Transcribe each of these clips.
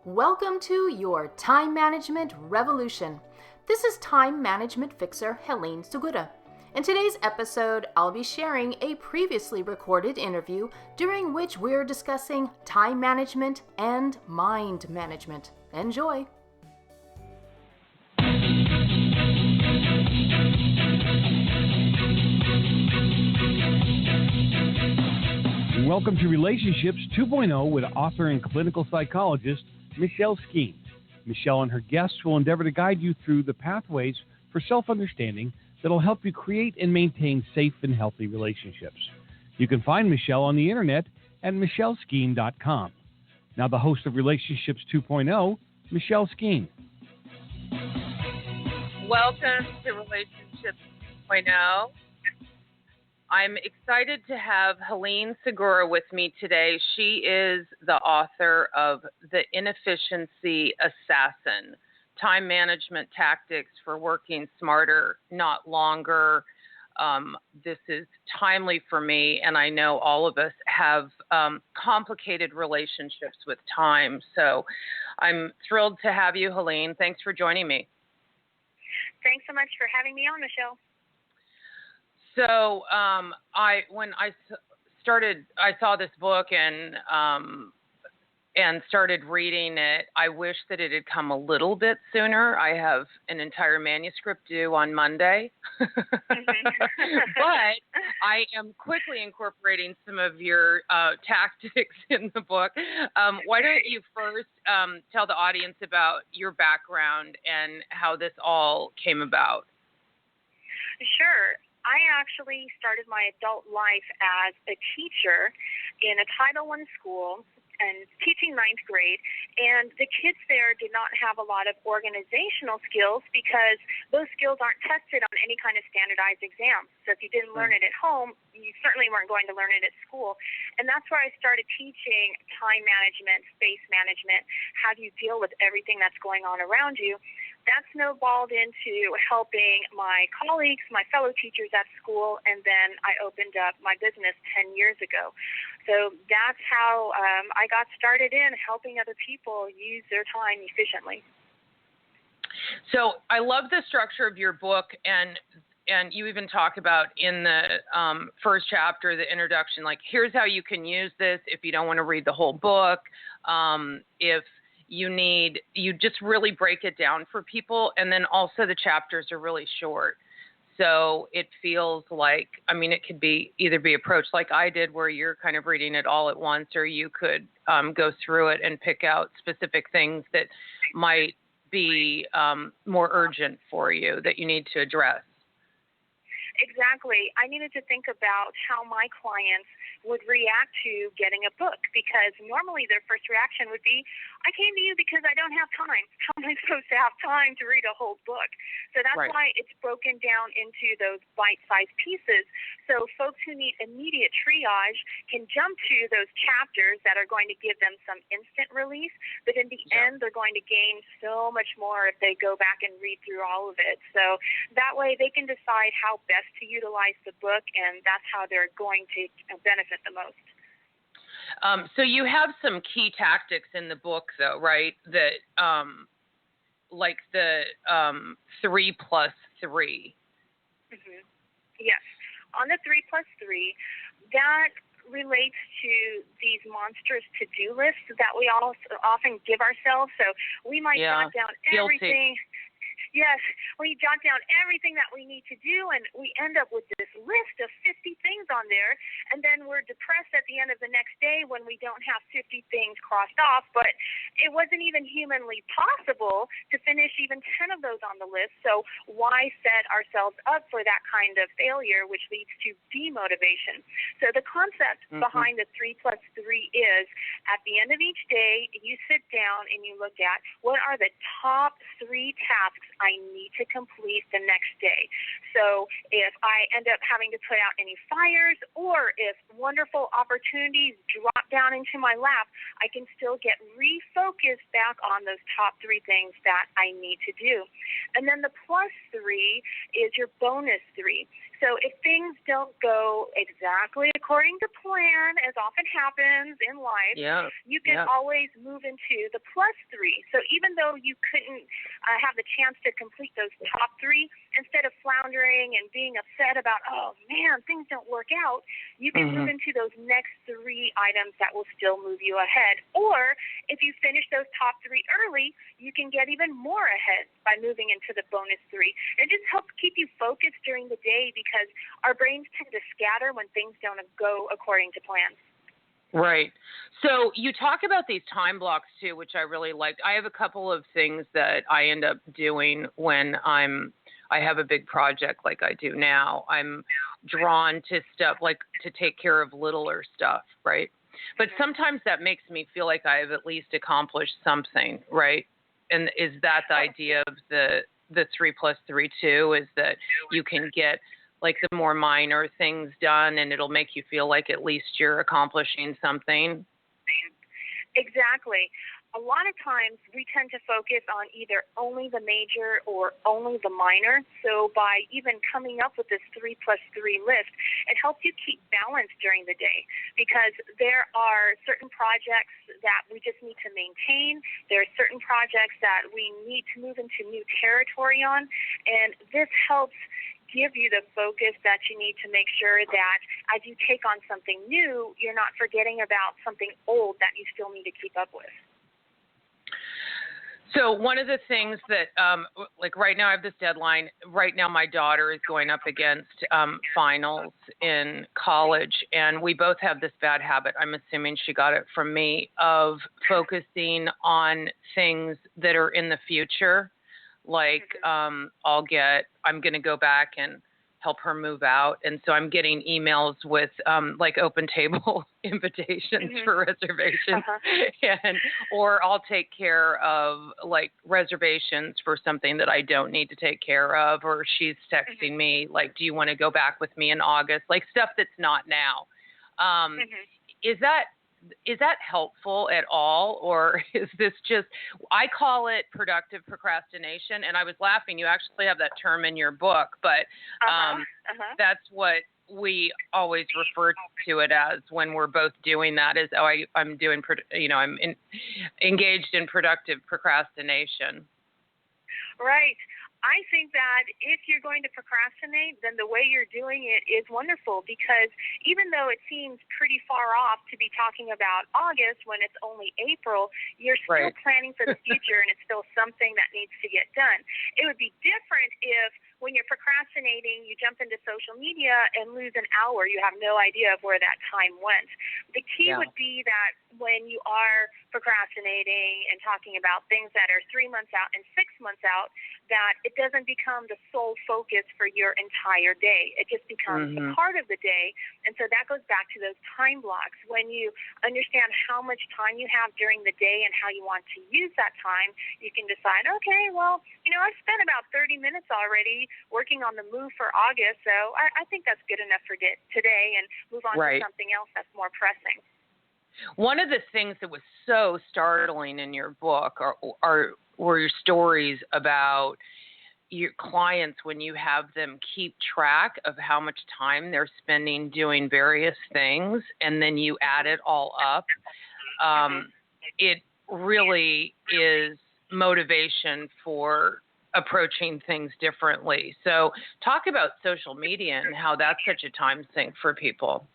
Welcome to your Time Management Revolution. This is Time Management Fixer Helene Segura. In today's episode, I'll be sharing a previously recorded interview during which we're discussing time management and mind management. Enjoy! Welcome to Relationships 2.0 with author and clinical psychologist Michelle Skeens. Michelle and her guests will endeavor to guide you through the pathways for self-understanding that will help you create and maintain safe and healthy relationships. You can find Michelle on the internet at michelleskeen.com. Now the host of Relationships 2.0, Michelle Skeen. Welcome to Relationships 2.0. I'm excited to have Helene Segura with me today. She is the author of The Inefficiency Assassin, Time Management Tactics for Working Smarter, Not Longer. This is timely for me, and I know all of us have complicated relationships with time. So I'm thrilled to have you, Helene. Thanks for joining me. Thanks so much for having me on, Michelle. So when I saw this book and started reading it. I wish that it had come a little bit sooner. I have an entire manuscript due on Monday, but I am quickly incorporating some of your tactics in the book. Why don't you first tell the audience about your background and how this all came about? Sure. I actually started my adult life as a teacher in a Title I school and teaching ninth grade, and the kids there did not have a lot of organizational skills because those skills aren't tested on any kind of standardized exam. So if you didn't learn it at home, you certainly weren't going to learn it at school. And that's where I started teaching time management, space management, how do you deal with everything that's going on around you. That snowballed into helping my colleagues, my fellow teachers at school, and then I opened up my business 10 years ago. So that's how I got started in helping other people use their time efficiently. So I love the structure of your book, and you even talk about in the first chapter, the introduction, like here's how you can use this if you don't want to read the whole book, if you just really break it down for people. And then also the chapters are really short. So it feels like, it could either be approached like I did where you're kind of reading it all at once, or you could go through it and pick out specific things that might be more urgent for you that you need to address. Exactly. I needed to think about how my clients would react to getting a book, because normally their first reaction would be, I came to you because I don't have time. How am I supposed to have time to read a whole book? So that's right. Why it's broken down into those bite-sized pieces. So folks who need immediate triage can jump to those chapters that are going to give them some instant relief, but in the end they're going to gain so much more if they go back and read through all of it. So that way they can decide how best to utilize the book, and that's how they're going to benefit the most. So you have some key tactics in the book, though, right? That like the 3+3. Mm-hmm. Yes. On the 3+3, that relates to these monstrous to-do lists that we all often give ourselves. So we might jot down everything. Yes, we jot down everything that we need to do, and we end up with this list of 50 things on there, and then we're depressed at the end of the next day when we don't have 50 things crossed off, but it wasn't even humanly possible to finish even 10 of those on the list, so why set ourselves up for that kind of failure, which leads to demotivation? So the concept behind the 3+3 is, at the end of each day, you sit down and you look at what are the top 3 tasks I need to complete the next day. So if I end up having to put out any fires, or if wonderful opportunities drop down into my lap, I can still get refocused back on those top 3 things that I need to do. And then the +3 is your bonus 3. So if things don't go exactly according to plan, as often happens in life, you can always move into the +3. So even though you couldn't have the chance to complete those top 3, instead of floundering and being upset about, oh, man, things don't work out, you can move into those next 3 items that will still move you ahead. Or if you finish those top 3 early, you can get even more ahead by moving into the bonus 3. It just helps keep you focused during the day because our brains tend to scatter when things don't go according to plan. Right. So you talk about these time blocks too, which I really liked. I have a couple of things that I end up doing when I have a big project like I do now. I'm drawn to stuff like to take care of littler stuff, right? But sometimes that makes me feel like I've at least accomplished something, right? And is that the idea of the 3+3 too, is that you can get like the more minor things done and it'll make you feel like at least you're accomplishing something? Exactly. A lot of times we tend to focus on either only the major or only the minor. So by even coming up with this 3+3 list, it helps you keep balance during the day because there are certain projects that we just need to maintain. There are certain projects that we need to move into new territory on. And this helps give you the focus that you need to make sure that as you take on something new, you're not forgetting about something old that you still need to keep up with. So one of the things that, like right now I have this deadline. Right now my daughter is going up against finals in college, and we both have this bad habit, I'm assuming she got it from me, of focusing on things that are in the future. Like I'm going to go back and help her move out. And so I'm getting emails with like open table invitations for reservations. Or I'll take care of like reservations for something that I don't need to take care of. Or she's texting me like, do you want to go back with me in August? Like stuff that's not now. Is that helpful at all, or is this just, I call it productive procrastination, and I was laughing, you actually have that term in your book, but that's what we always refer to it as when we're both doing that, is, I'm doing, I'm engaged in productive procrastination. Right. I think that if you're going to procrastinate, then the way you're doing it is wonderful because even though it seems pretty far off to be talking about August when it's only April, you're still planning for the future and it's still something that needs to get done. It would be different if when you're procrastinating, you jump into social media and lose an hour. You have no idea of where that time went. The key would be that when you are procrastinating and talking about things that are 3 months out and 6 months out, that it doesn't become the sole focus for your entire day. It just becomes a part of the day. And so that goes back to those time blocks. When you understand how much time you have during the day and how you want to use that time, you can decide, okay, well, I've spent about 30 minutes already working on the move for August, so I think that's good enough for today, and move on to something else that's more pressing. One of the things that was so startling in your book were your stories about your clients when you have them keep track of how much time they're spending doing various things, and then you add it all up. It really is motivation for approaching things differently. So talk about social media and how that's such a time sink for people.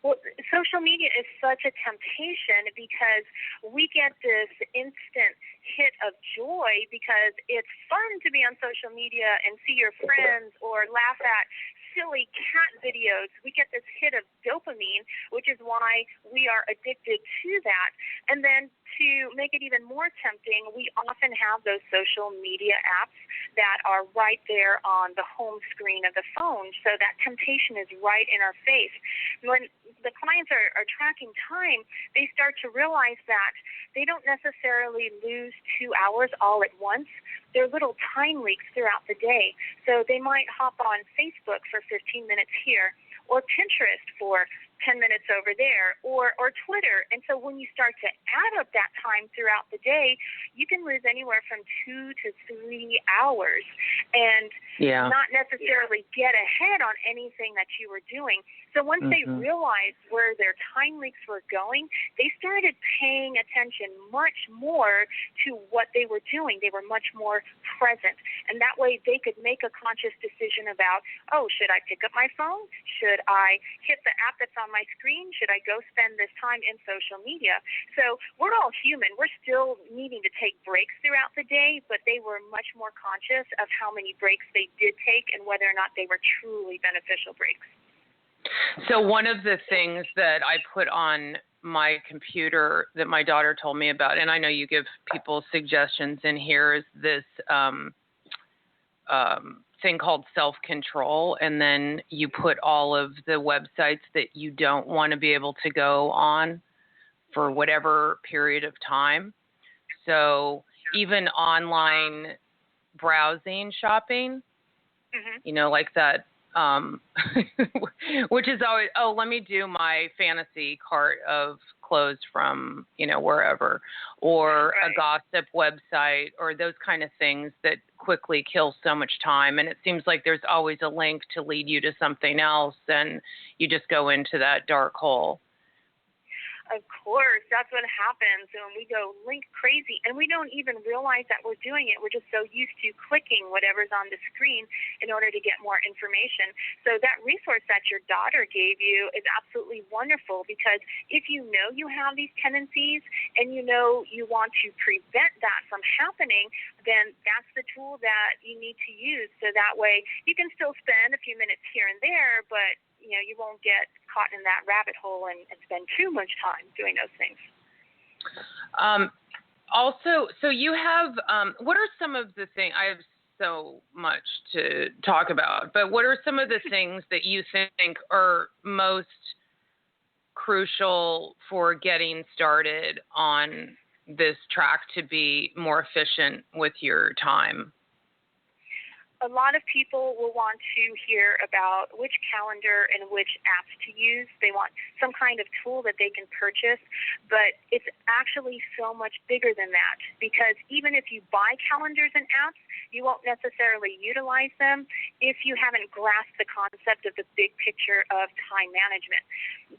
Well, social media is such a temptation because we get this instant hit of joy because it's fun to be on social media and see your friends or laugh at silly cat videos. We get this hit of dopamine, which is why we are addicted to that. And then to make it even more tempting, we often have those social media apps that are right there on the home screen of the phone. So that temptation is right in our face. When the clients are tracking time, they start to realize that they don't necessarily lose 2 hours all at once. There are little time leaks throughout the day. So they might hop on Facebook for 15 minutes here, or Pinterest for 10 minutes over there, or Twitter. And so when you start to add up that time throughout the day, you can lose anywhere from 2 to 3 hours and not necessarily get ahead on anything that you were doing. So once they realized where their time leaks were going, they started paying attention much more to what they were doing. They were much more present. And that way they could make a conscious decision about, oh, should I pick up my phone? Should I hit the app that's on my screen? Should I go spend this time in social media? So we're all human. We're still needing to take breaks throughout the day, but they were much more conscious of how many breaks they did take and whether or not they were truly beneficial breaks. So one of the things that I put on my computer that my daughter told me about, and I know you give people suggestions in here, is this thing called self-control, and then you put all of the websites that you don't want to be able to go on for whatever period of time. So even online browsing, shopping, you know, like that, which is always, oh, let me do my fantasy cart of clothes from, you know, wherever, or a gossip website, or those kind of things that quickly kill so much time. And it seems like there's always a link to lead you to something else, and you just go into that dark hole. Of course, that's what happens when we go link crazy, and we don't even realize that we're doing it. We're just so used to clicking whatever's on the screen in order to get more information. So that resource that your daughter gave you is absolutely wonderful, because if you know you have these tendencies and you know you want to prevent that from happening, then that's the tool that you need to use. So that way you can still spend a few minutes here and there, but you know, you won't get caught in that rabbit hole and spend too much time doing those things. Also, so you have, what are some of the things, I have so much to talk about, but what are some of the things that you think are most crucial for getting started on this track to be more efficient with your time? A lot of people will want to hear about which calendar and which apps to use. They want some kind of tool that they can purchase, but it's actually so much bigger than that, because even if you buy calendars and apps, you won't necessarily utilize them if you haven't grasped the concept of the big picture of time management.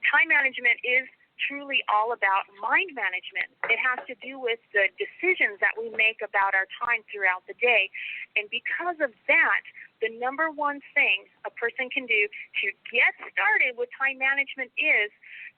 Time management is truly all about mind management. It has to do with the decisions that we make about our time throughout the day. And because of that, the number one thing a person can do to get started with time management is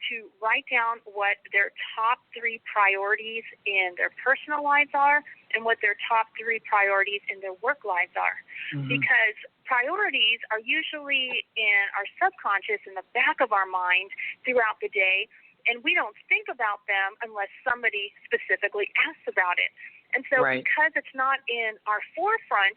to write down what their top 3 priorities in their personal lives are and what their top 3 priorities in their work lives are. Because priorities are usually in our subconscious, in the back of our mind throughout the day, and we don't think about them unless somebody specifically asks about it. And so because it's not in our forefront,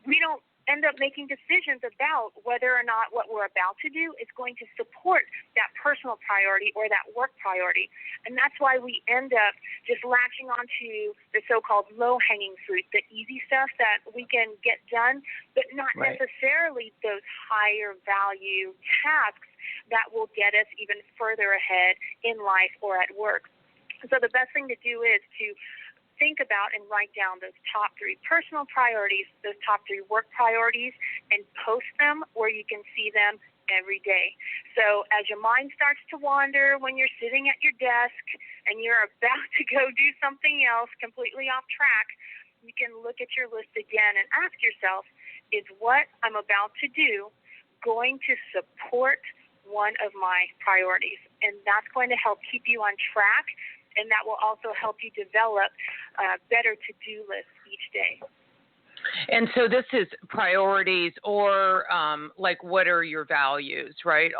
we don't end up making decisions about whether or not what we're about to do is going to support that personal priority or that work priority. And that's why we end up just latching onto the so-called low-hanging fruit, the easy stuff that we can get done, but not necessarily those higher value tasks that will get us even further ahead in life or at work. So the best thing to do is to think about and write down those top 3 personal priorities, those top 3 work priorities, and post them where you can see them every day. So as your mind starts to wander when you're sitting at your desk and you're about to go do something else completely off track, you can look at your list again and ask yourself, is what I'm about to do going to support one of my priorities? And that's going to help keep you on track, and that will also help you develop better to-do lists each day. And so this is priorities, or like, what are your values, right?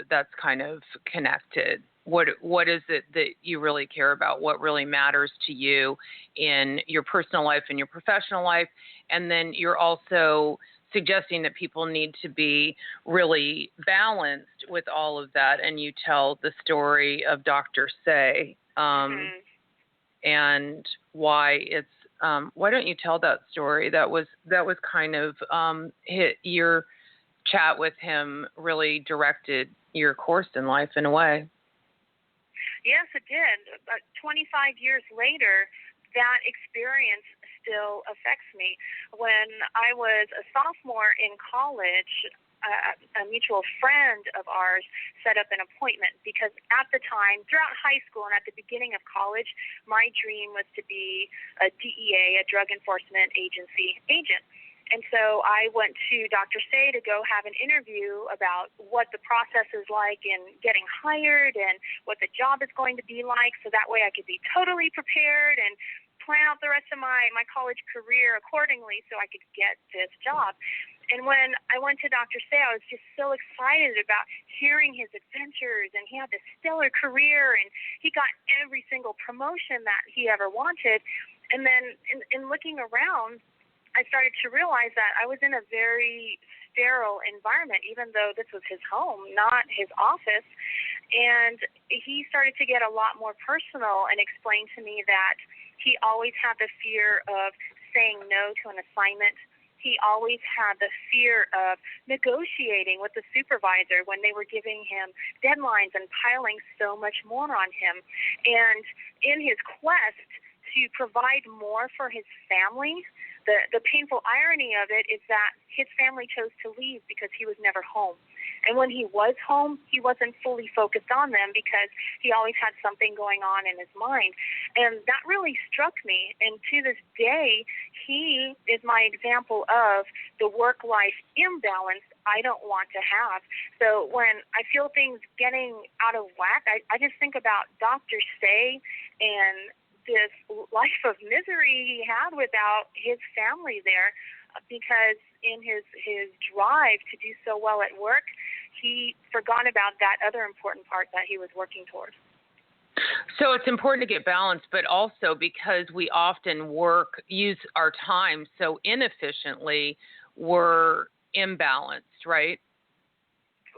That's kind of connected. What is it that you really care about? What really matters to you in your personal life and your professional life? And then you're also suggesting that people need to be really balanced with all of that. And you tell the story of Dr. Say and why it's, why don't you tell that story? That was kind of your chat with him really directed your course in life in a way. Yes, it did. But 25 years later, that experience still affects me. When I was a sophomore in college, a mutual friend of ours set up an appointment because at the time, throughout high school and at the beginning of college, my dream was to be a DEA, a Drug Enforcement Agency agent. And so I went to Dr. Say to go have an interview about what the process is like in getting hired and what the job is going to be like, so that way I could be totally prepared and plan out the rest of my college career accordingly so I could get this job. And when I went to Dr. Say, I was just so excited about hearing his adventures, and he had this stellar career, and he got every single promotion that he ever wanted. And then in looking around, I started to realize that I was in a very sterile environment, even though this was his home, not his office. And he started to get a lot more personal and explain to me that he always had the fear of saying no to an assignment. He always had the fear of negotiating with the supervisor when they were giving him deadlines and piling so much more on him. And in his quest to provide more for his family, the painful irony of it is that his family chose to leave because he was never home. And when he was home, he wasn't fully focused on them because he always had something going on in his mind. And that really struck me. And to this day, he is my example of the work-life imbalance I don't want to have. So when I feel things getting out of whack, I just think about Dr. Say and this life of misery he had without his family there, because in his drive to do so well at work, he forgot about that other important part that he was working towards. So it's important to get balance, but also because we often use our time so inefficiently, we're imbalanced, right?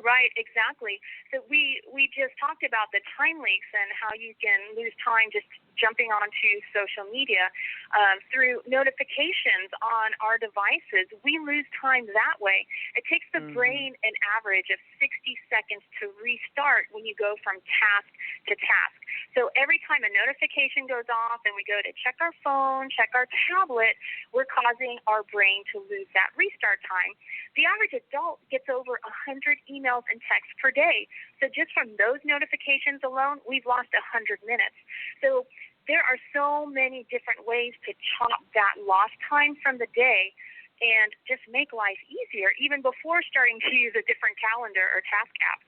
Right, exactly. So we just talked about the time leaks and how you can lose time just jumping onto social media through notifications on our devices. We lose time that way. It takes the brain an average of 60 seconds to restart when you go from task to task. So every time a notification goes off and we go to check our phone, check our tablet, we're causing our brain to lose that restart time. The average adult gets over 100 emails and texts per day. So just from those notifications alone, we've lost 100 minutes. So there are so many different ways to chop that lost time from the day and just make life easier, even before starting to use a different calendar or task app.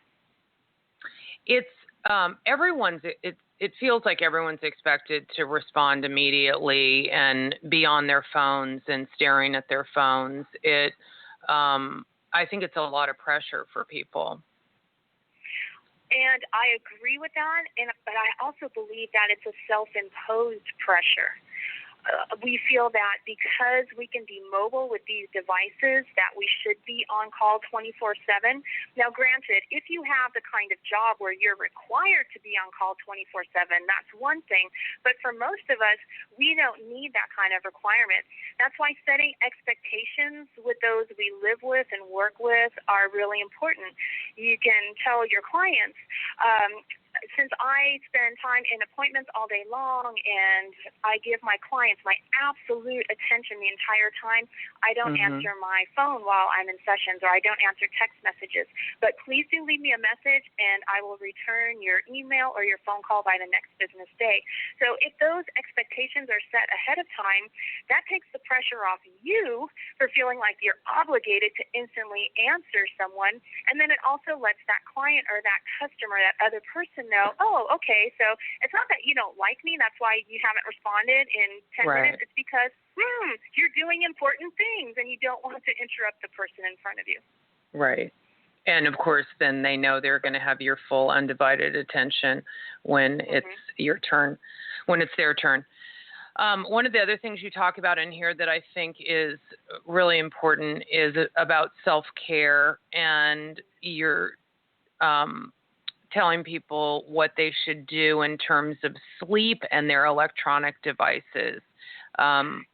It's it feels like everyone's expected to respond immediately and be on their phones and staring at their phones. I think it's a lot of pressure for people. And I agree with that, but I also believe that it's a self-imposed pressure. We feel that because we can be mobile with these devices that we should be on call 24/7. Now, granted, if you have the kind of job where you're required to be on call 24/7, that's one thing. But for most of us, we don't need that kind of requirement. That's why setting expectations with those we live with and work with are really important. You can tell your clients, since I spend time in appointments all day long and I give my clients my absolute attention the entire time, I don't answer my phone while I'm in sessions, or I don't answer text messages. But please do leave me a message and I will return your email or your phone call by the next business day. So if those expectations are set ahead of time, that takes the pressure off you for feeling like you're obligated to instantly answer someone. And then it also lets that client or that customer, that other person know, oh, okay, so it's not that you don't like me, that's why you haven't responded in 10 minutes. It's because you're doing important things and you don't want to interrupt the person in front of you. Right. And of course, then they know they're going to have your full undivided attention when it's your turn, when it's their turn. One of the other things you talk about in here that I think is really important is about self-care, and you're telling people what they should do in terms of sleep and their electronic devices,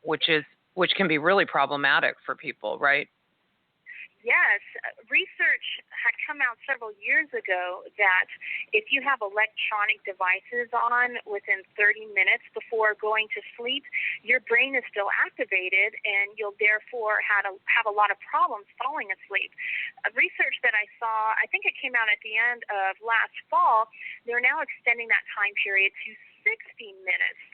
which can be really problematic for people, right? Yes, research had come out several years ago that if you have electronic devices on within 30 minutes before going to sleep, your brain is still activated and you'll therefore have a lot of problems falling asleep. Research that I saw, I think it came out at the end of last fall, they're now extending that time period to 60 minutes.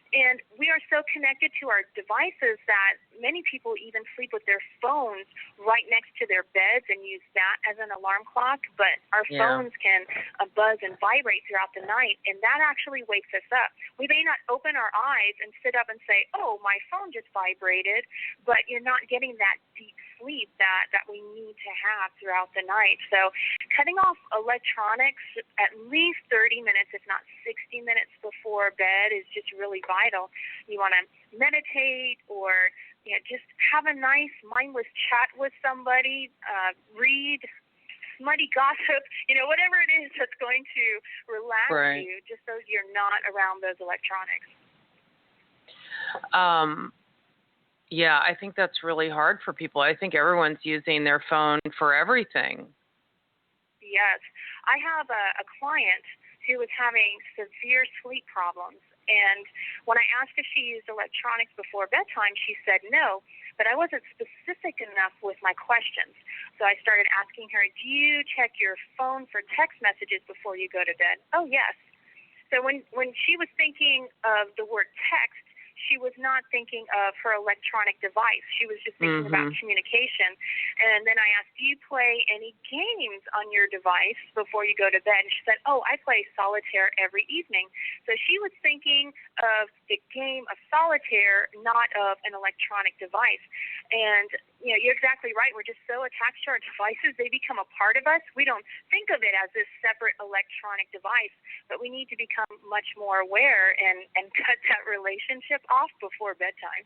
And we are so connected to our devices that many people even sleep with their phones right next to their beds and use that as an alarm clock. But our phones can buzz and vibrate throughout the night, and that actually wakes us up. We may not open our eyes and sit up and say, oh, my phone just vibrated, but you're not getting that deep sleep that we need to have throughout the night. So cutting off electronics at least 30 minutes, if not 60 minutes before bed is just really vital. You want to meditate or just have a nice mindless chat with somebody, read smutty gossip, whatever it is that's going to relax you, just so you're not around those electronics. Yeah, I think that's really hard for people. I think everyone's using their phone for everything. Yes. I have a client who was having severe sleep problems. And when I asked if she used electronics before bedtime, she said no, but I wasn't specific enough with my questions. So I started asking her, do you check your phone for text messages before you go to bed? Oh, yes. So when she was thinking of the word text, she was not thinking of her electronic device. She was just thinking about communication. And then I asked, do you play any games on your device before you go to bed? And she said, oh, I play solitaire every evening. So she was thinking of the game of solitaire, not of an electronic device. And you're exactly right. We're just so attached to our devices. They become a part of us. We don't think of it as this separate electronic device, but we need to become much more aware and cut that relationship off before bedtime.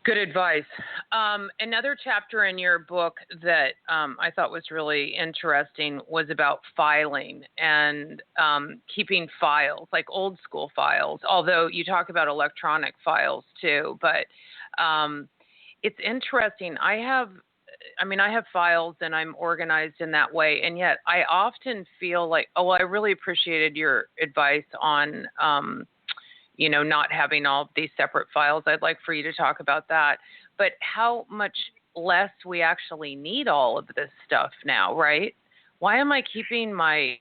Good advice. Another chapter in your book that I thought was really interesting was about filing and keeping files, like old school files, although you talk about electronic files too. But it's interesting. I have files and I'm organized in that way. And yet I often feel like, I really appreciated your advice on not having all of these separate files. I'd like for you to talk about that. But how much less we actually need all of this stuff now, right? Why am I keeping my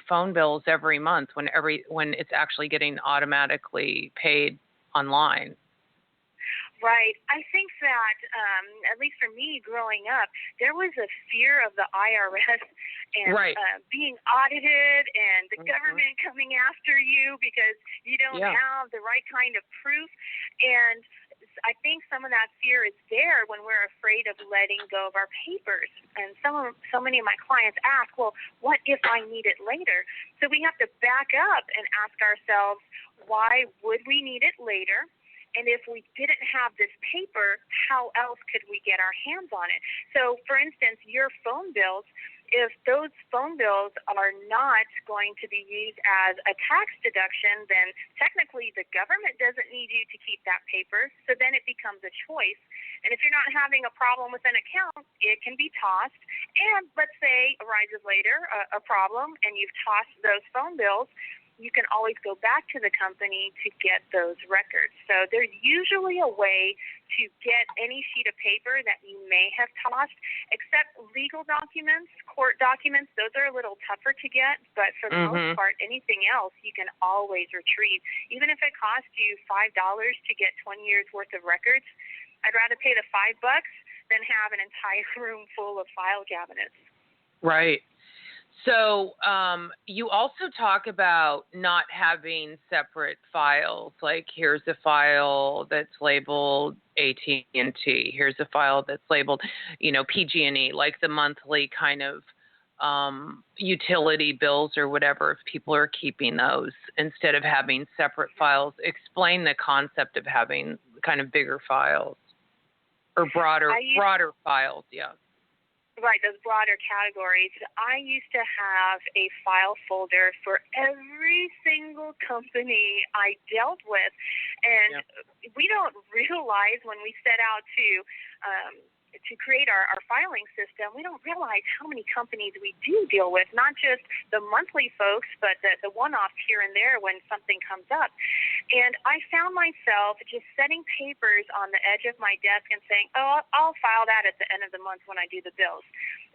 phone bills every month when it's actually getting automatically paid online? Right. I think that, at least for me growing up, there was a fear of the IRS and being audited and the government coming after you because you don't have the right kind of proof. And I think some of that fear is there when we're afraid of letting go of our papers. And so many of my clients ask, well, what if I need it later? So we have to back up and ask ourselves, why would we need it later? And if we didn't have this paper, how else could we get our hands on it? So, for instance, your phone bills, if those phone bills are not going to be used as a tax deduction, then technically the government doesn't need you to keep that paper. So then it becomes a choice. And if you're not having a problem with an account, it can be tossed. And let's say arises later a problem and you've tossed those phone bills, you can always go back to the company to get those records. So there's usually a way to get any sheet of paper that you may have tossed, except legal documents, court documents. Those are a little tougher to get, but for the most part, anything else you can always retrieve. Even if it costs you $5 to get 20 years worth of records, I'd rather pay the $5 than have an entire room full of file cabinets. Right. So you also talk about not having separate files, like here's a file that's labeled AT&T, here's a file that's labeled, PG&E, like the monthly kind of utility bills or whatever, if people are keeping those instead of having separate files. Explain the concept of having kind of bigger files or broader files, Right, those broader categories. I used to have a file folder for every single company I dealt with. And we don't realize when we set out to to create our filing system, we don't realize how many companies we do deal with, not just the monthly folks, but the one-offs here and there when something comes up. And I found myself just setting papers on the edge of my desk and saying, oh, I'll file that at the end of the month when I do the bills.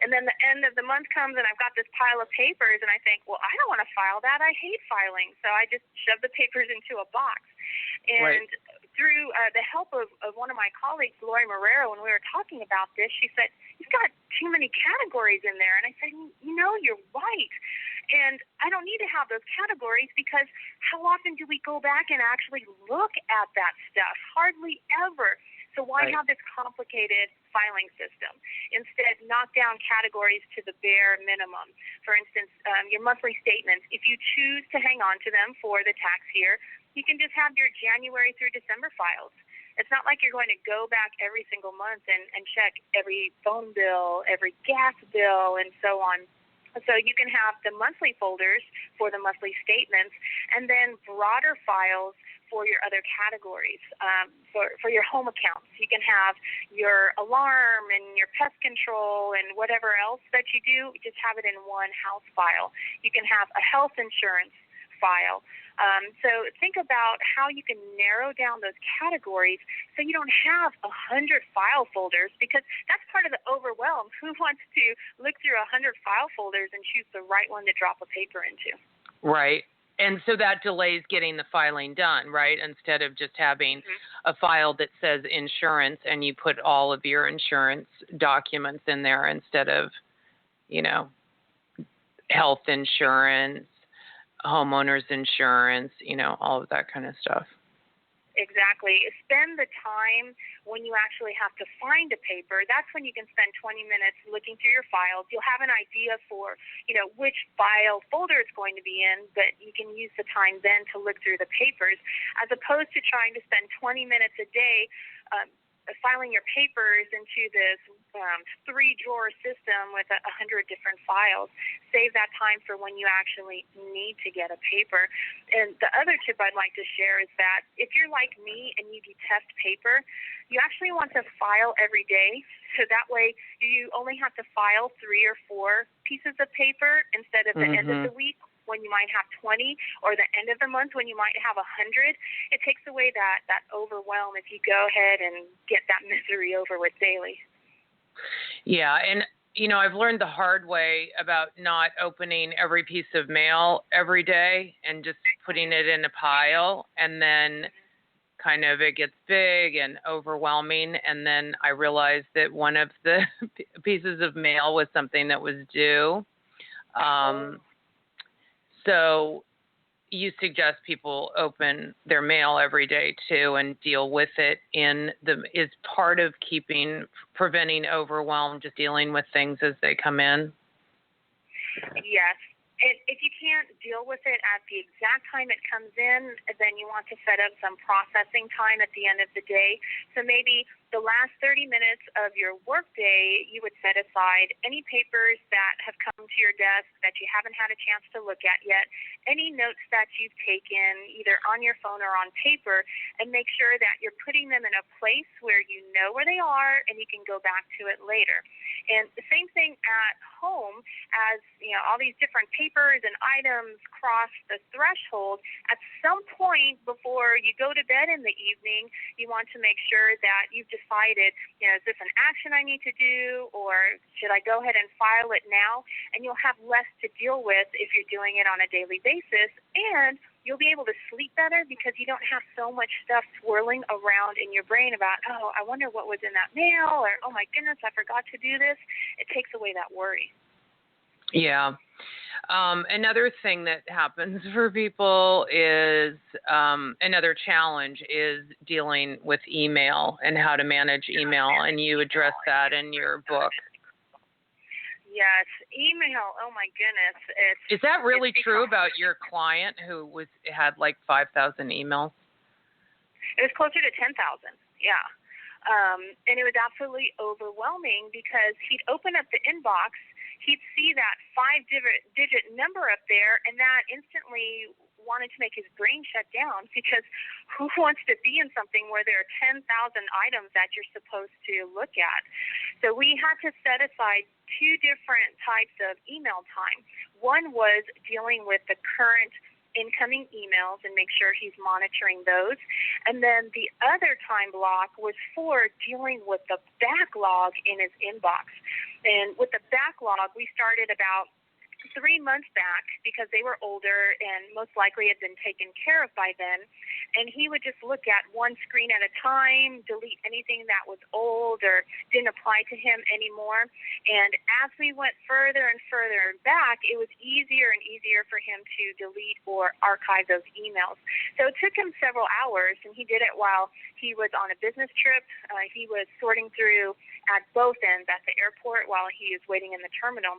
And then the end of the month comes and I've got this pile of papers and I think, well, I don't want to file that. I hate filing. So I just shove the papers into a box. And through the help of one of my colleagues, Lori Marrero, when we were talking about this, she said, you've got too many categories in there. And I said, you're right. And I don't need to have those categories because how often do we go back and actually look at that stuff? Hardly ever. So why have this complicated filing system? Instead, knock down categories to the bare minimum. For instance, your monthly statements, if you choose to hang on to them for the tax year, you can just have your January through December files. It's not like you're going to go back every single month and check every phone bill, every gas bill, and so on. So you can have the monthly folders for the monthly statements and then broader files for your other categories. For your home accounts, you can have your alarm and your pest control and whatever else that you do, just have it in one house file. You can have a health insurance file. So think about how you can narrow down those categories so you don't have 100 file folders, because that's part of the overwhelm. Who wants to look through 100 file folders and choose the right one to drop a paper into? Right. And so that delays getting the filing done, right? Instead of just having a file that says insurance and you put all of your insurance documents in there instead of, health insurance, homeowners insurance, all of that kind of stuff. Exactly. Spend the time when you actually have to find a paper. That's when you can spend 20 minutes looking through your files. You'll have an idea for, which file folder it's going to be in, but you can use the time then to look through the papers, as opposed to trying to spend 20 minutes a day filing your papers into this 3-drawer system with 100 different files. Save that time for when you actually need to get a paper. And the other tip I'd like to share is that if you're like me and you detest paper, you actually want to file every day. So that way you only have to file 3 or 4 pieces of paper instead of the end of the week when you might have 20, or the end of the month when you might have 100. It takes away that overwhelm if you go ahead and get that misery over with daily. Yeah, and I've learned the hard way about not opening every piece of mail every day and just putting it in a pile, and then kind of it gets big and overwhelming, and then I realized that one of the pieces of mail was something that was due. So you suggest people open their mail every day too and deal with it is part of preventing overwhelm, just dealing with things as they come in? Yes. If you can't deal with it at the exact time it comes in, then you want to set up some processing time at the end of the day. So maybe the last 30 minutes of your workday, you would set aside any papers that have come to your desk that you haven't had a chance to look at yet, any notes that you've taken either on your phone or on paper, and make sure that you're putting them in a place where you know where they are and you can go back to it later. And the same thing at home, as all these different papers and items cross the threshold. At some point before you go to bed in the evening, you want to make sure that you've decided, is this an action I need to do, or should I go ahead and file it now? And you'll have less to deal with if you're doing it on a daily basis, and you'll be able to sleep better because you don't have so much stuff swirling around in your brain about, oh, I wonder what was in that mail, or, oh my goodness, I forgot to do this. It takes away that worry. Yeah. Another thing that happens for people is another challenge is dealing with email and how to manage email, and you address that in your book. Yes, email. Oh my goodness! Is that really true about your client who had like 5,000 emails? It was closer to 10,000. Yeah, and it was absolutely overwhelming because he'd open up the inbox. He'd see that 5-digit number up there, and that instantly wanted to make his brain shut down, because who wants to be in something where there are 10,000 items that you're supposed to look at? So we had to set aside two different types of email time. One was dealing with the current incoming emails and make sure he's monitoring those. And then the other time block was for dealing with the backlog in his inbox. And with the backlog, we started about 3 months back, because they were older and most likely had been taken care of by then. And he would just look at one screen at a time, delete anything that was old or didn't apply to him anymore. And as we went further and further back, it was easier and easier for him to delete or archive those emails. So it took him several hours, and he did it while he was on a business trip. He was sorting through at both ends, at the airport while he was waiting in the terminal.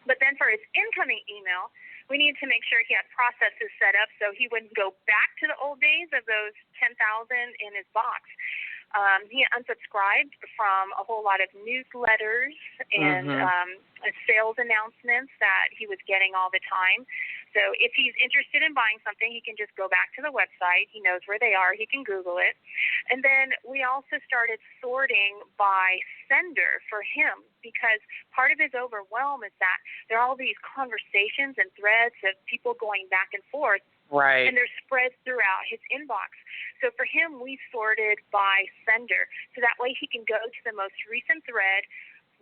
But then for his incoming email, we needed to make sure he had processes set up so he wouldn't go back to the old days of those 10,000 in his box. He unsubscribed from a whole lot of newsletters and sales announcements that he was getting all the time. So if he's interested in buying something, he can just go back to the website. He knows where they are. He can Google it. And then we also started sorting by sender for him, because part of his overwhelm is that there are all these conversations and threads of people going back and forth. Right. And they're spread throughout his inbox. So for him, we sorted by sender. So that way he can go to the most recent thread,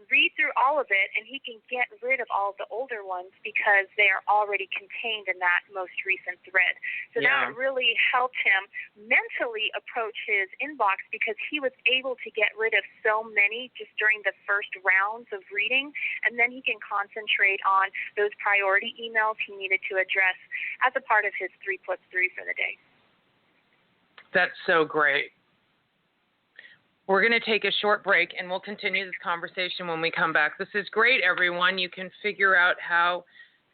read through all of it, and he can get rid of all of the older ones because they are already contained in that most recent thread. So that really helped him mentally approach his inbox, because he was able to get rid of so many just during the first rounds of reading, and then he can concentrate on those priority emails he needed to address as a part of his 3+3 for the day. That's so great. We're going to take a short break, and we'll continue this conversation when we come back. This is great, everyone. You can figure out how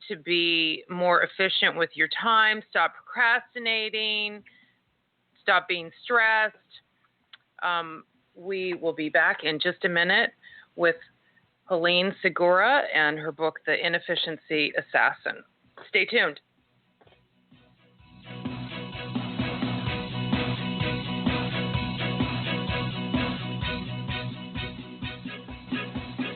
to be more efficient with your time, stop procrastinating, stop being stressed. We will be back in just a minute with Helene Segura and her book, The Inefficiency Assassin. Stay tuned.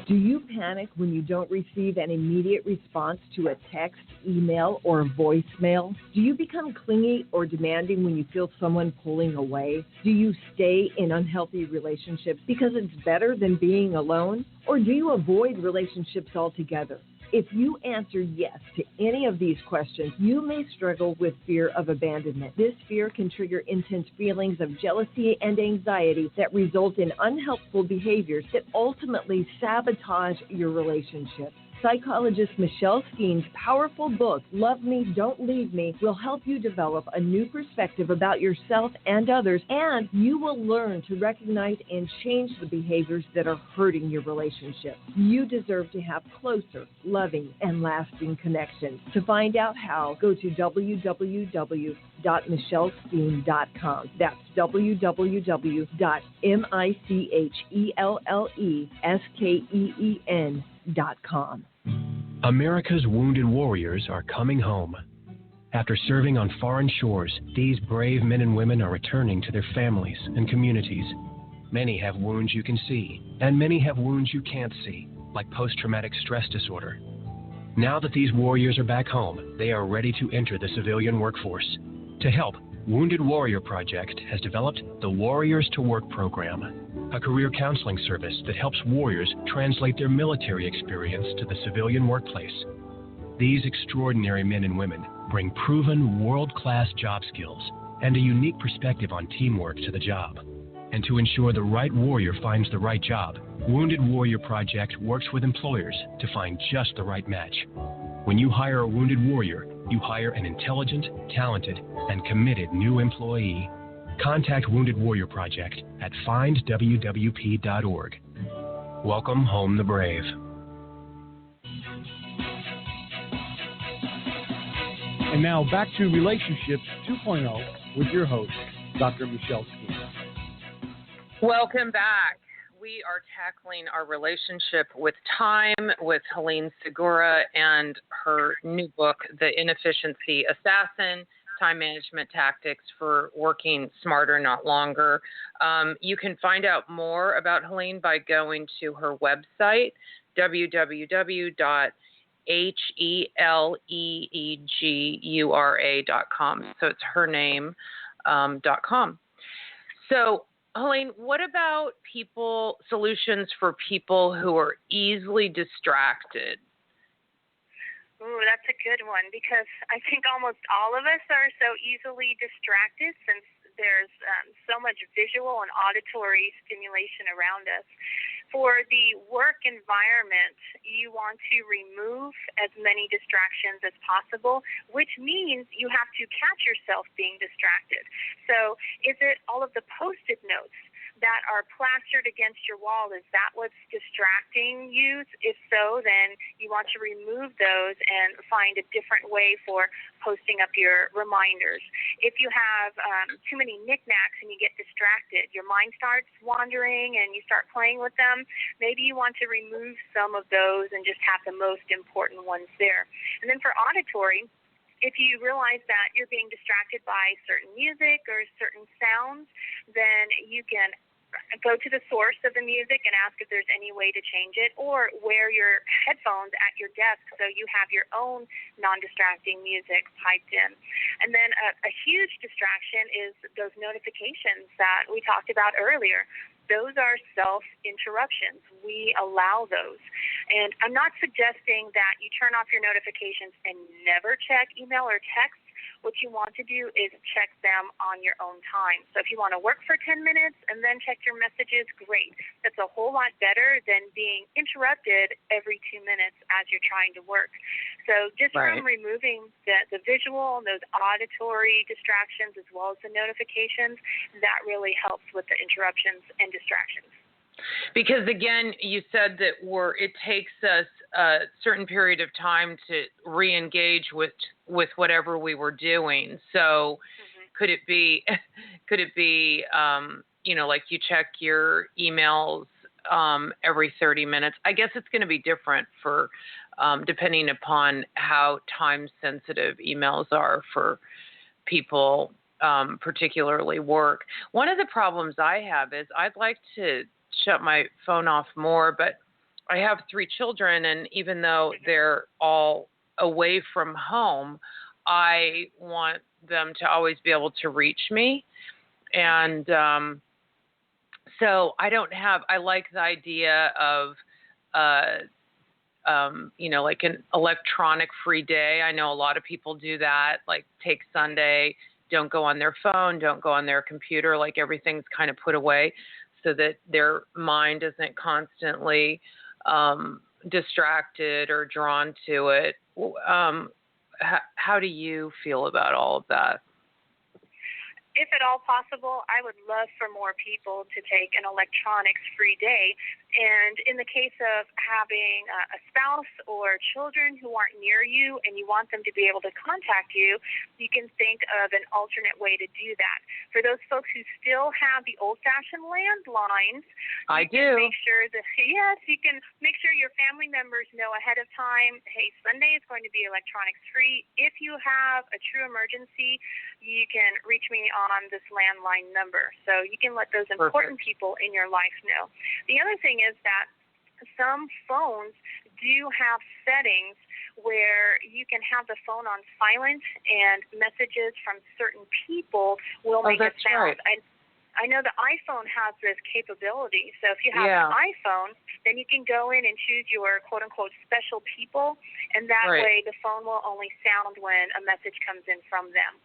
Do you panic when you don't receive an immediate response to a text, email, or voicemail? Do you become clingy or demanding when you feel someone pulling away? Do you stay in unhealthy relationships because it's better than being alone? Or do you avoid relationships altogether? If you answer yes to any of these questions, you may struggle with fear of abandonment. This fear can trigger intense feelings of jealousy and anxiety that result in unhelpful behaviors that ultimately sabotage your relationship. Psychologist Michelle Skeen's powerful book, Love Me, Don't Leave Me, will help you develop a new perspective about yourself and others, and you will learn to recognize and change the behaviors that are hurting your relationship. You deserve to have closer, loving, and lasting connections. To find out how, go to www.michelleskeen.com. That's www.michelleskeen.com. America's wounded warriors are coming home. After serving on foreign shores, these brave men and women are returning to their families and communities. Many have wounds you can see, and many have wounds you can't see, like post-traumatic stress disorder. Now that these warriors are back home, they are ready to enter the civilian workforce. To help, Wounded Warrior Project has developed the Warriors to Work program, a career counseling service that helps warriors translate their military experience to the civilian workplace. These extraordinary men and women bring proven world-class job skills and a unique perspective on teamwork to the job. And to ensure the right warrior finds the right job, Wounded Warrior Project works with employers to find just the right match. When you hire a wounded warrior, you hire an intelligent, talented, and committed new employee. Contact Wounded Warrior Project at findwwp.org. Welcome home the brave. And now back to Relationships 2.0 with your host, Dr. Michelle Skeen. Welcome back. We are tackling our relationship with time with Helene Segura and her new book, The Inefficiency Assassin, time management tactics for working smarter, not longer. You can find out more about Helene by going to her website, www.heleegura.com. So it's her name, .com. So, Helene, what about solutions for people who are easily distracted? Ooh, that's a good one, because I think almost all of us are so easily distracted since there's so much visual and auditory stimulation around us. For the work environment, you want to remove as many distractions as possible, which means you have to catch yourself being distracted. So is it all of the Post-it notes that are plastered against your wall? Is that what's distracting you? If so, then you want to remove those and find a different way for posting up your reminders. If you have too many knickknacks and you get distracted, your mind starts wandering and you start playing with them, maybe you want to remove some of those and just have the most important ones there. And then for auditory, if you realize that you're being distracted by certain music or certain sounds, then you can go to the source of the music and ask if there's any way to change it, or wear your headphones at your desk so you have your own non-distracting music piped in. And then a huge distraction is those notifications that we talked about earlier. Those are self-interruptions. We allow those. And I'm not suggesting that you turn off your notifications and never check email or text. What you want to do is check them on your own time. So if you want to work for 10 minutes and then check your messages, great. That's a whole lot better than being interrupted every 2 minutes as you're trying to work. So just from removing the visual and those auditory distractions as well as the notifications, that really helps with the interruptions and distractions. Because, again, you said that it takes us a certain period of time to re-engage with whatever we were doing. So could it be, like you check your emails every 30 minutes? I guess it's going to be different for depending upon how time-sensitive emails are for people, particularly work. One of the problems I have is I'd like to shut my phone off more, but I have 3 children, and even though they're all away from home, I want them to always be able to reach me. And so I like the idea of, like an electronic free day. I know a lot of people do that, like take Sunday, don't go on their phone, don't go on their computer, like everything's kind of put away, so that their mind isn't constantly distracted or drawn to it. How do you feel about all of that? If at all possible, I would love for more people to take an electronics-free day. And in the case of having a spouse or children who aren't near you and you want them to be able to contact you, you can think of an alternate way to do that. For those folks who still have the old-fashioned landlines, I do. Make sure that, yes, you can make sure your family members know ahead of time, hey, Sunday is going to be electronics-free. If you have a true emergency, you can reach me on this landline number. So you can let those important people in your life know. The other thing is that some phones do have settings where you can have the phone on silent and messages from certain people will make a sound. Right. I know the iPhone has this capability. So if you have an iPhone, then you can go in and choose your quote-unquote special people, and that way the phone will only sound when a message comes in from them.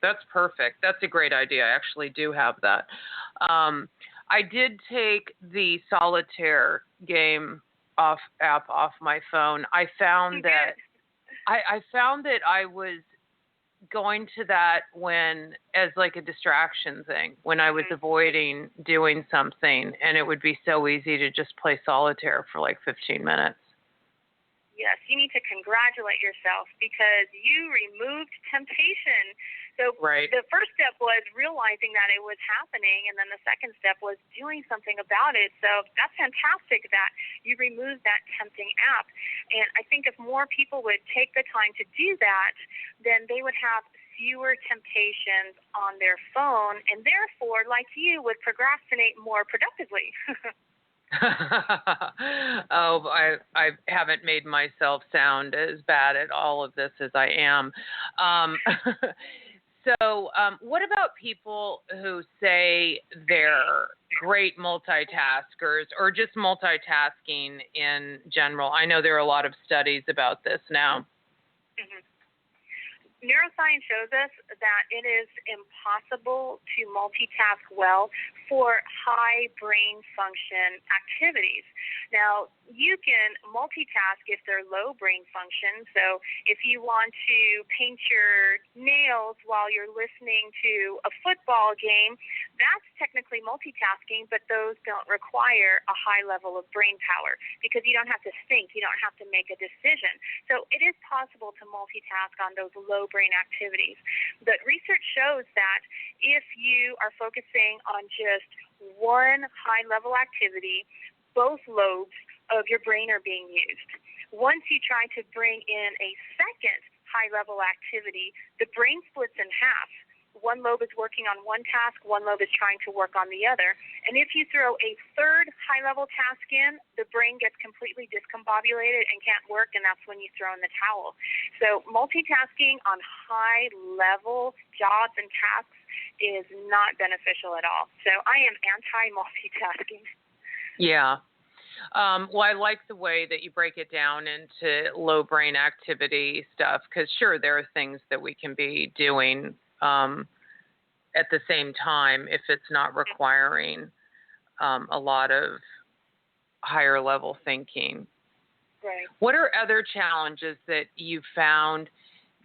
That's perfect. That's a great idea. I actually do have that. I did take the solitaire game app off my phone. I found that I was going to that as like a distraction thing when I was avoiding doing something, and it would be so easy to just play solitaire for like 15 minutes. Yes, you need to congratulate yourself because you removed temptation. So the first step was realizing that it was happening, and then the second step was doing something about it. So that's fantastic that you removed that tempting app. And I think if more people would take the time to do that, then they would have fewer temptations on their phone, and therefore, like you, would procrastinate more productively. Oh, I haven't made myself sound as bad at all of this as I am. So what about people who say they're great multitaskers or just multitasking in general? I know there are a lot of studies about this now. Mm-hmm. Neuroscience shows us that it is impossible to multitask well for high brain function activities. Now, you can multitask if they're low brain function. So if you want to paint your nails while you're listening to a football game, that's technically multitasking, but those don't require a high level of brain power because you don't have to think, you don't have to make a decision. So it is possible to multitask on those low brain activities. But research shows that if you are focusing on just one high-level activity, both lobes of your brain are being used. Once you try to bring in a second high-level activity, the brain splits in half. One lobe is working on one task, one lobe is trying to work on the other. And if you throw a third high-level task in, the brain gets completely discombobulated and can't work, and that's when you throw in the towel. So multitasking on high-level jobs and tasks is not beneficial at all. So I am anti-multitasking. Yeah. Well, I like the way that you break it down into low brain activity stuff because, sure, there are things that we can be doing at the same time if it's not requiring a lot of higher level thinking. Right. What are other challenges that you've found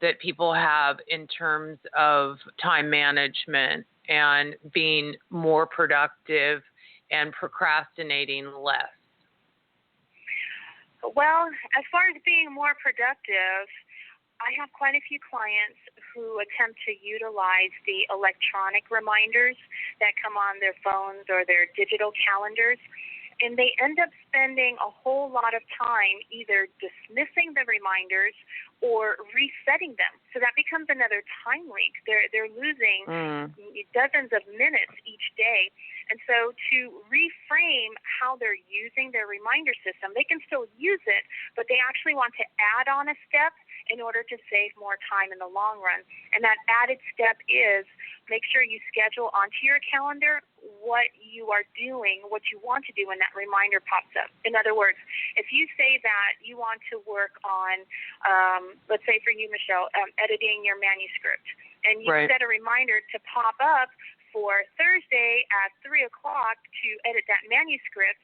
that people have in terms of time management and being more productive and procrastinating less? Well, as far as being more productive, I have quite a few clients who attempt to utilize the electronic reminders that come on their phones or their digital calendars, and they end up spending a whole lot of time either dismissing the reminders or resetting them. So that becomes another time leak. They're losing dozens of minutes each day. And so to reframe how they're using their reminder system, they can still use it, but they actually want to add on a step in order to save more time in the long run. And that added step is make sure you schedule onto your calendar what you are doing, what you want to do when that reminder pops up. In other words, if you say that you want to work on, let's say for you, Michelle, editing your manuscript, and you set a reminder to pop up for Thursday at 3 o'clock to edit that manuscript,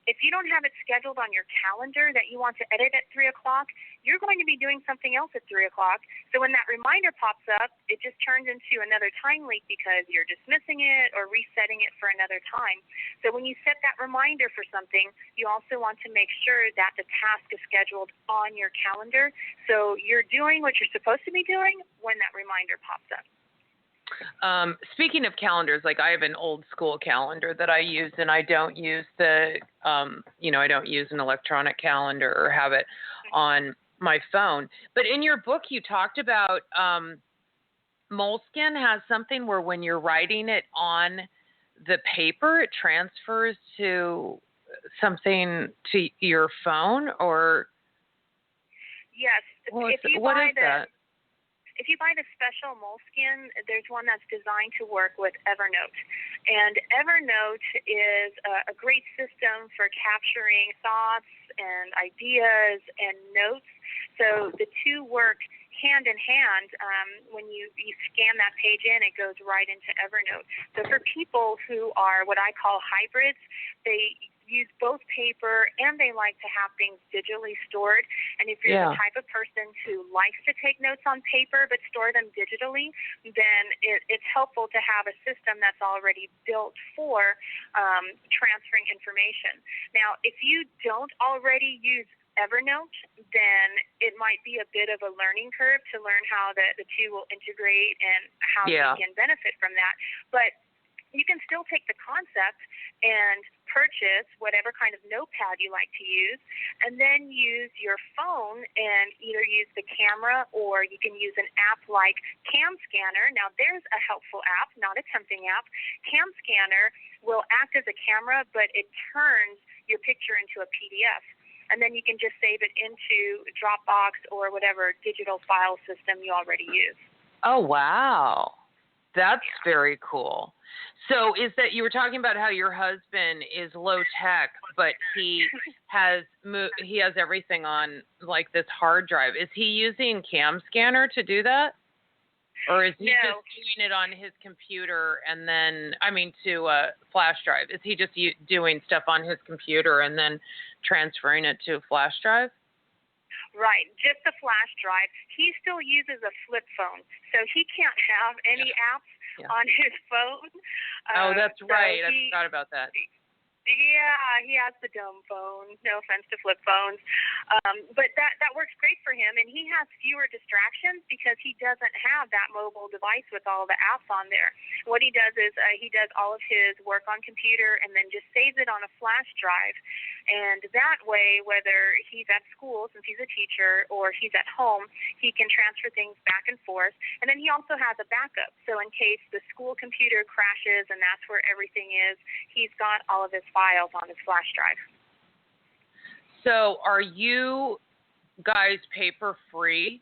if you don't have it scheduled on your calendar that you want to edit at 3 o'clock, you're going to be doing something else at 3 o'clock. So when that reminder pops up, it just turns into another time leak because you're dismissing it or resetting it for another time. So when you set that reminder for something, you also want to make sure that the task is scheduled on your calendar so you're doing what you're supposed to be doing when that reminder pops up. Speaking of calendars, like I have an old school calendar that I use, and I don't use the, I don't use an electronic calendar or have it on my phone. But in your book, you talked about Moleskine has something where when you're writing it on the paper, it transfers to something to your phone, or yes. What is that? If you buy the special Moleskine, there's one that's designed to work with Evernote. And Evernote is a great system for capturing thoughts and ideas and notes. So the two work hand in hand. When you scan that page in, it goes right into Evernote. So for people who are what I call hybrids, they use both paper and they like to have things digitally stored. And if you're the type of person who likes to take notes on paper but store them digitally, then it's helpful to have a system that's already built for transferring information. Now, if you don't already use Evernote, then it might be a bit of a learning curve to learn how the two will integrate and how you can benefit from that. But you can still take the concept and purchase whatever kind of notepad you like to use, and then use your phone and either use the camera, or you can use an app like Cam Scanner. Now, there's a helpful app, not a tempting app. Cam Scanner will act as a camera, but it turns your picture into a PDF. And then you can just save it into Dropbox or whatever digital file system you already use. Oh, wow. That's very cool. So is that, you were talking about how your husband is low tech, but he has everything on like this hard drive. Is he using Cam Scanner to do that? Or is he just doing it on his computer and then, to a flash drive? Is he just doing stuff on his computer and then transferring it to a flash drive? Right, just a flash drive. He still uses a flip phone, so he can't have any apps on his phone. Oh, that's right. I forgot about that. Yeah, he has the dumb phone. No offense to flip phones. But that works great for him, and he has fewer distractions because he doesn't have that mobile device with all the apps on there. What he does is he does all of his work on computer and then just saves it on a flash drive. And that way, whether he's at school, since he's a teacher, or he's at home, he can transfer things back and forth. And then he also has a backup. So in case the school computer crashes and that's where everything is, he's got all of his files on his flash drive. So are you guys paper free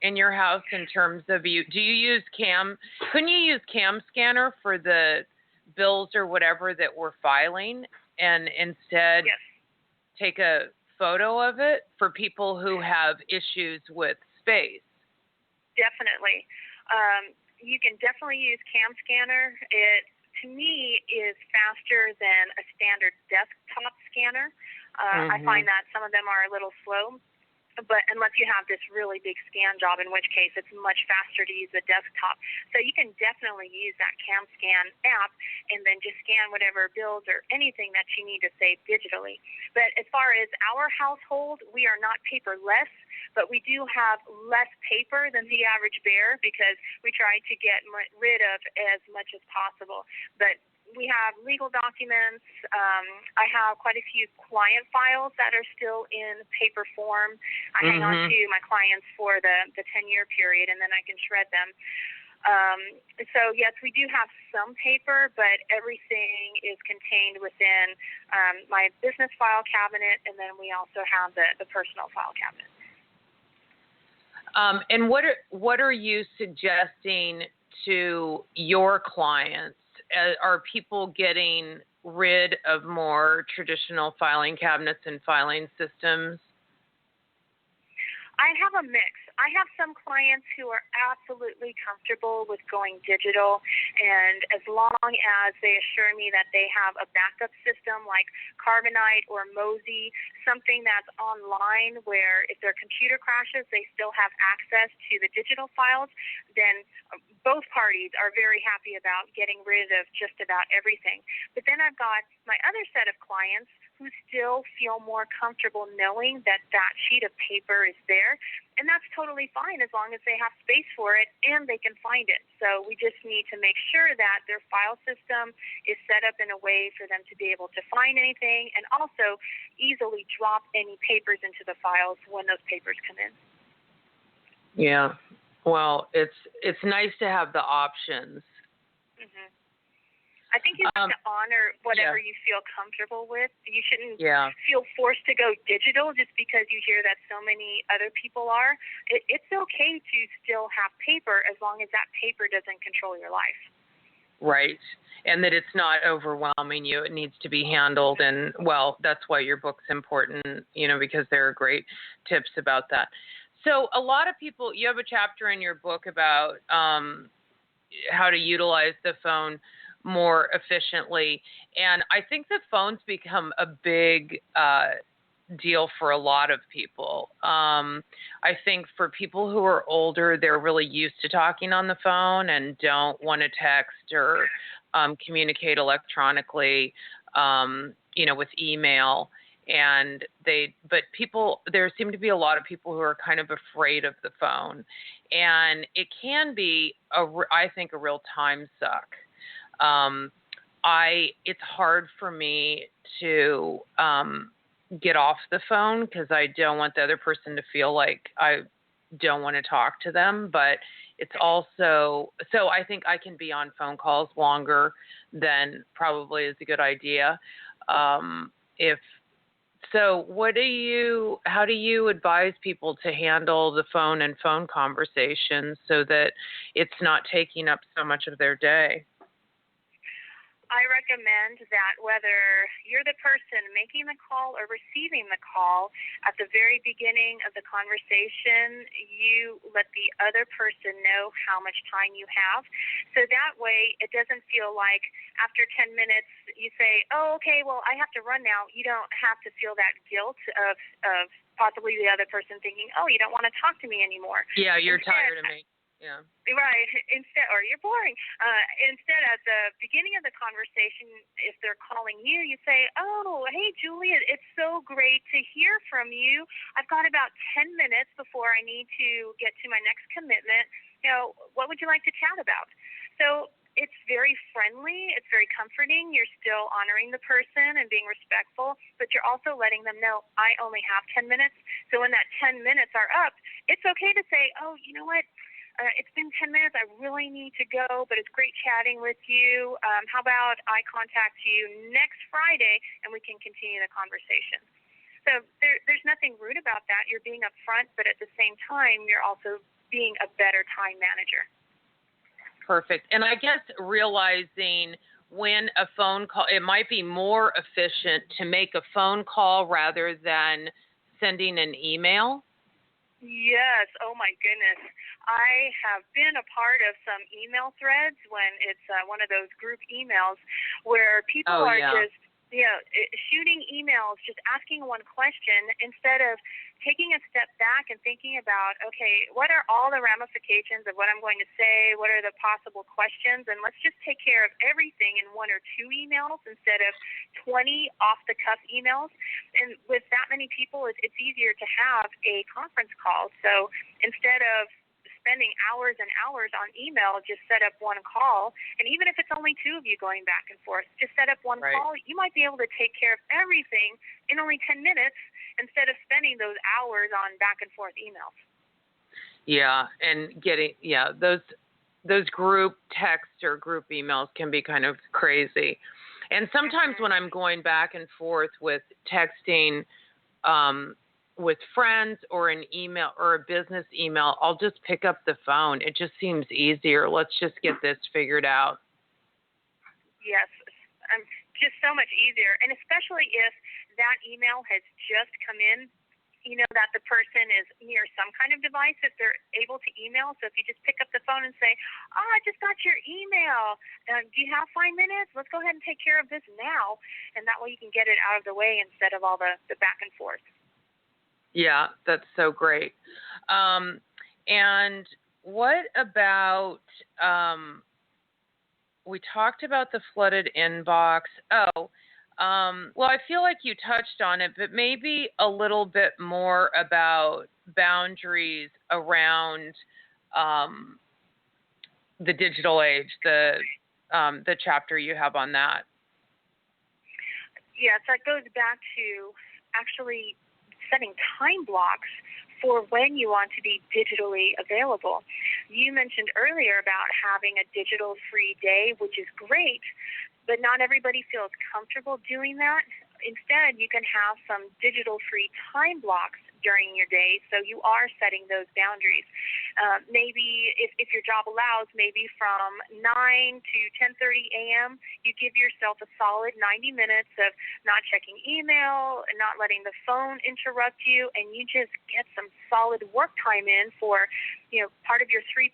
in your house in terms of do you use couldn't you use Cam Scanner for the bills or whatever that we're filing and instead take a photo of it for people who have issues with space? Definitely. You can definitely use Cam Scanner. It, to me, is faster than a standard desktop scanner. I find that some of them are a little slow, but unless you have this really big scan job, in which case it's much faster to use a desktop. So you can definitely use that Cam Scan app and then just scan whatever bills or anything that you need to save digitally. But as far as our household, we are not paperless, but we do have less paper than the average bear because we try to get rid of as much as possible. But we have legal documents. I have quite a few client files that are still in paper form. I hang on to my clients for the 10-year period, and then I can shred them. So, yes, we do have some paper, but everything is contained within my business file cabinet, and then we also have the personal file cabinet. And what are you suggesting to your clients? Are people getting rid of more traditional filing cabinets and filing systems? I have a mix. I have some clients who are absolutely comfortable with going digital, and as long as they assure me that they have a backup system like Carbonite or Mozy, something that's online where if their computer crashes, they still have access to the digital files, then both parties are very happy about getting rid of just about everything. But then I've got my other set of clients who still feel more comfortable knowing that that sheet of paper is there. And that's totally fine as long as they have space for it and they can find it. So we just need to make sure that their file system is set up in a way for them to be able to find anything and also easily drop any papers into the files when those papers come in. Yeah. Well, it's nice to have the options. Mm-hmm. I think you have to honor whatever you feel comfortable with. You shouldn't feel forced to go digital just because you hear that so many other people are. It's okay to still have paper as long as that paper doesn't control your life. Right. And that it's not overwhelming you. It needs to be handled. And, well, that's why your book's important, because there are great tips about that. So a lot of people, you have a chapter in your book about how to utilize the phone more efficiently. And I think the phone's become a big deal for a lot of people. I think for people who are older, they're really used to talking on the phone and don't want to text or communicate electronically, with email. There seem to be a lot of people who are kind of afraid of the phone. And it can be, I think, a real time suck. it's hard for me to get off the phone because I don't want the other person to feel like I don't want to talk to them. But it's also, so I think I can be on phone calls longer than probably is a good idea. So how do you advise people to handle the phone and phone conversations so that it's not taking up so much of their day? I recommend that whether you're the person making the call or receiving the call, at the very beginning of the conversation, you let the other person know how much time you have. So that way it doesn't feel like after 10 minutes you say, oh, okay, well, I have to run now. You don't have to feel that guilt of possibly the other person thinking, oh, you don't want to talk to me anymore. Yeah, you're tired of me. Yeah. Right. Instead, or you're boring. Instead, at the beginning of the conversation, if they're calling you, you say, oh, hey, Julie, it's so great to hear from you. I've got about 10 minutes before I need to get to my next commitment. What would you like to chat about? So it's very friendly. It's very comforting. You're still honoring the person and being respectful, but you're also letting them know, I only have 10 minutes. So when that 10 minutes are up, it's okay to say, oh, you know what? It's been 10 minutes. I really need to go, but it's great chatting with you. How about I contact you next Friday and we can continue the conversation? So there's nothing rude about that. You're being upfront, but at the same time, you're also being a better time manager. Perfect. And I guess realizing when a phone call, it might be more efficient to make a phone call rather than sending an email. Yes. Oh, my goodness. I have been a part of some email threads when it's one of those group emails where people are just shooting emails, just asking one question instead of taking a step back and thinking about, okay, what are all the ramifications of what I'm going to say? What are the possible questions? And let's just take care of everything in one or two emails instead of 20 off-the-cuff emails. And with that many people, it's easier to have a conference call. So instead of spending hours and hours on email, just set up one call. And even if it's only two of you going back and forth, just set up one call. You might be able to take care of everything in only 10 minutes instead of spending those hours on back and forth emails. Yeah, and those group texts or group emails can be kind of crazy. And sometimes when I'm going back and forth with texting with friends or an email or a business email, I'll just pick up the phone. It just seems easier. Let's just get this figured out. Yes, just so much easier. And especially if that email has just come in, you know that the person is near some kind of device if they're able to email. So if you just pick up the phone and say, oh, I just got your email. Do you have 5 minutes? Let's go ahead and take care of this now. And that way you can get it out of the way instead of all the back and forth. Yeah, that's so great. And what about, we talked about the flooded inbox. Well, I feel like you touched on it, but maybe a little bit more about boundaries around the digital age, the chapter you have on that. Yes, that goes back to actually setting time blocks for when you want to be digitally available. You mentioned earlier about having a digital-free day, which is great, but not everybody feels comfortable doing that. Instead, you can have some digital-free time blocks during your day, so you are setting those boundaries. Maybe if your job allows, maybe from 9 to 10:30 a.m., you give yourself a solid 90 minutes of not checking email, not letting the phone interrupt you, and you just get some solid work time in for, part of your 3+3,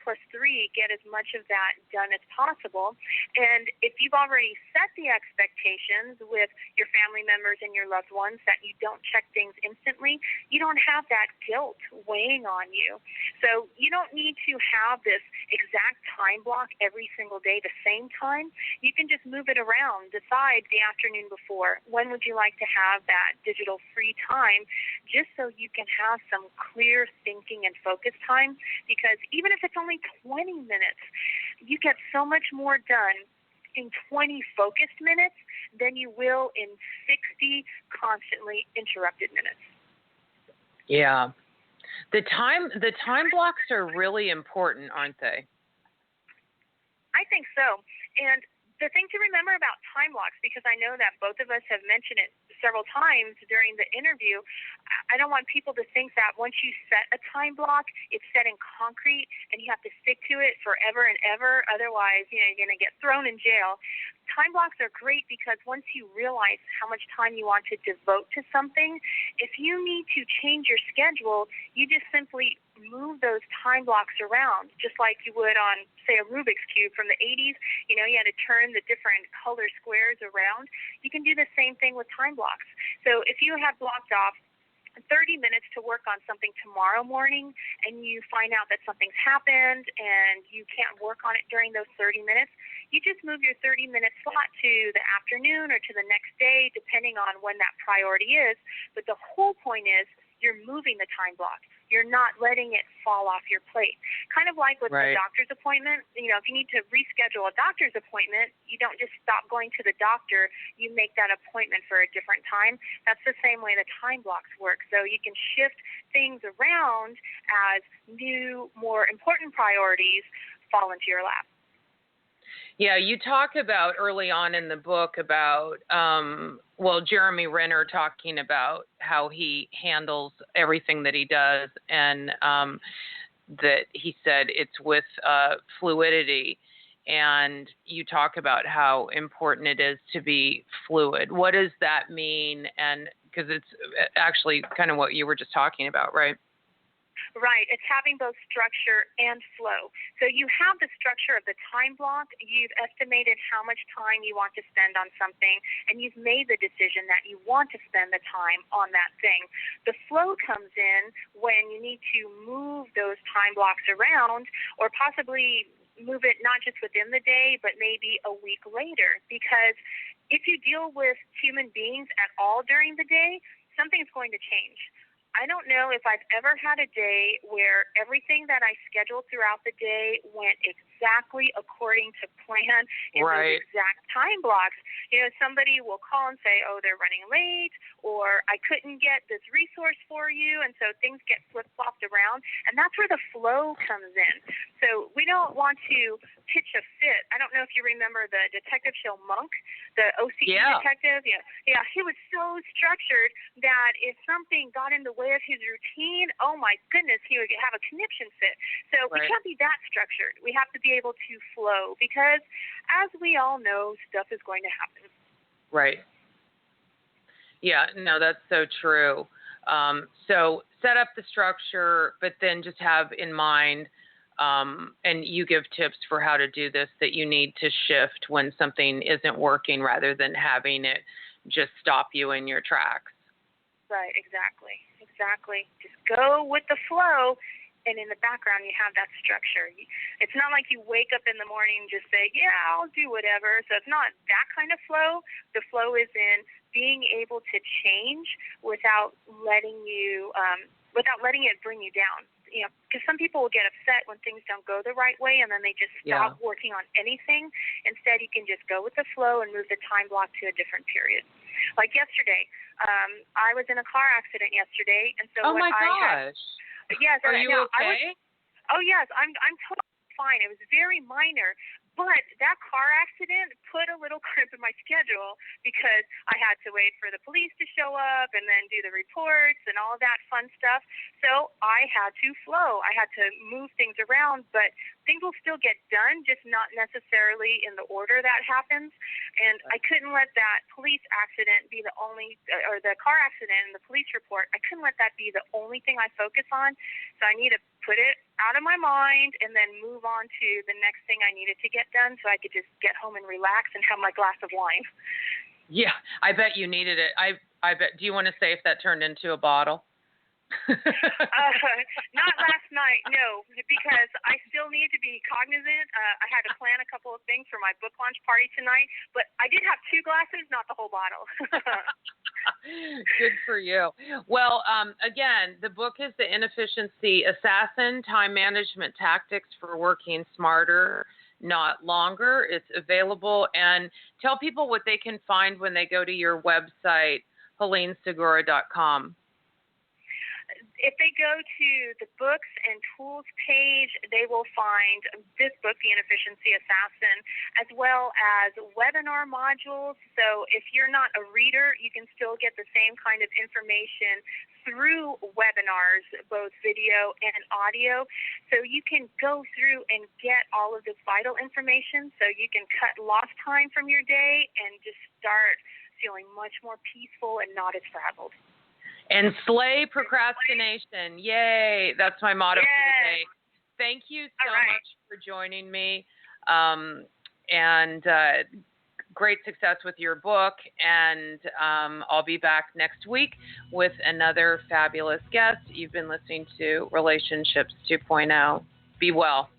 get as much of that done as possible. And if you've already set the expectations with your family members and your loved ones that you don't check things instantly, you don't have that guilt weighing on you. So you don't need to have this exact time block every single day the same time. You can just move it around. Decide the afternoon before, when would you like to have that digital free time, just so you can have some clear thinking and focus time. Because even if it's only 20 minutes, you get so much more done in 20 focused minutes than you will in 60 constantly interrupted minutes. Yeah. The time blocks are really important, aren't they? I think so. And the thing to remember about time blocks, because I know that both of us have mentioned it several times during the interview, I don't want people to think that once you set a time block, it's set in concrete and you have to stick to it forever and ever. Otherwise, you're going to get thrown in jail. Time blocks are great because once you realize how much time you want to devote to something, if you need to change your schedule, you just simply move those time blocks around, just like you would on, say, a Rubik's Cube from the 80s. You had to turn the different color squares around. You can do the same thing with time blocks. So if you have blocked off 30 minutes to work on something tomorrow morning and you find out that something's happened and you can't work on it during those 30 minutes, you just move your 30-minute slot to the afternoon or to the next day, depending on when that priority is. But the whole point is you're moving the time block. You're not letting it fall off your plate. Kind of like with a doctor's appointment. If you need to reschedule a doctor's appointment, you don't just stop going to the doctor. You make that appointment for a different time. That's the same way the time blocks work. So you can shift things around as new, more important priorities fall into your lap. Yeah, you talk about early on in the book about, Jeremy Renner talking about how he handles everything that he does, and that he said it's with fluidity. And you talk about how important it is to be fluid. What does that mean? And because it's actually kind of what you were just talking about, right? Right. It's having both structure and flow. So you have the structure of the time block. You've estimated how much time you want to spend on something, and you've made the decision that you want to spend the time on that thing. The flow comes in when you need to move those time blocks around, or possibly move it not just within the day, but maybe a week later. Because if you deal with human beings at all during the day, something's going to change. I don't know if I've ever had a day where everything that I scheduled throughout the day went exactly according to plan in those exact time blocks. Somebody will call and say, oh, they're running late, or I couldn't get this resource for you, and so things get flip-flopped around, and that's where the flow comes in. So we don't want to pitch a fit. I don't know if you remember the detective show Monk, the OCD detective. Yeah, he was so structured that if something got in the way of his routine, oh my goodness, he would have a conniption fit. So we can't be that structured. We have to be able to flow because, as we all know, stuff is going to happen. Right. Yeah, no, that's so true. So set up the structure, but then just have in mind, and you give tips for how to do this, that you need to shift when something isn't working rather than having it just stop you in your tracks. Right, exactly. Just go with the flow, and in the background you have that structure. It's not like you wake up in the morning and just say, yeah, I'll do whatever. So it's not that kind of flow. The flow is in being able to change without letting it bring you down. Because some people will get upset when things don't go the right way, and then they just stop working on anything. Instead, you can just go with the flow and move the time block to a different period. Like yesterday, I was in a car accident yesterday, and so yes, are you okay? Yes, I'm totally fine. It was very minor. But that car accident put a little crimp in my schedule because I had to wait for the police to show up and then do the reports and all of that fun stuff. So I had to flow. I had to move things around, but things will still get done, just not necessarily in the order that happens. And I couldn't let that police accident be the only, or the car accident and the police report, I couldn't let that be the only thing I focus on. So I need to put it out of my mind and then move on to the next thing I needed to get done so I could just get home and relax and have my glass of wine. Yeah, I bet you needed it. I bet. Do you want to say if that turned into a bottle? Not last night, no, because I still need to be cognizant. I had to plan a couple of things for my book launch party tonight, but I did have 2 glasses, not the whole bottle. Good for you. Well, again, the book is The Inefficiency Assassin, Time Management Tactics for Working Smarter. not longer. It's available. And tell people what they can find when they go to your website, HeleneSegura.com. If they go to the books and tools page, they will find this book, The Inefficiency Assassin, as well as webinar modules. So if you're not a reader, you can still get the same kind of information through webinars, both video and audio. So you can go through and get all of this vital information so you can cut lost time from your day and just start feeling much more peaceful and not as frazzled. And slay procrastination. Yay. That's my motto for the day. Thank you so much for joining me. And great success with your book. And I'll be back next week with another fabulous guest. You've been listening to Relationships 2.0. Be well.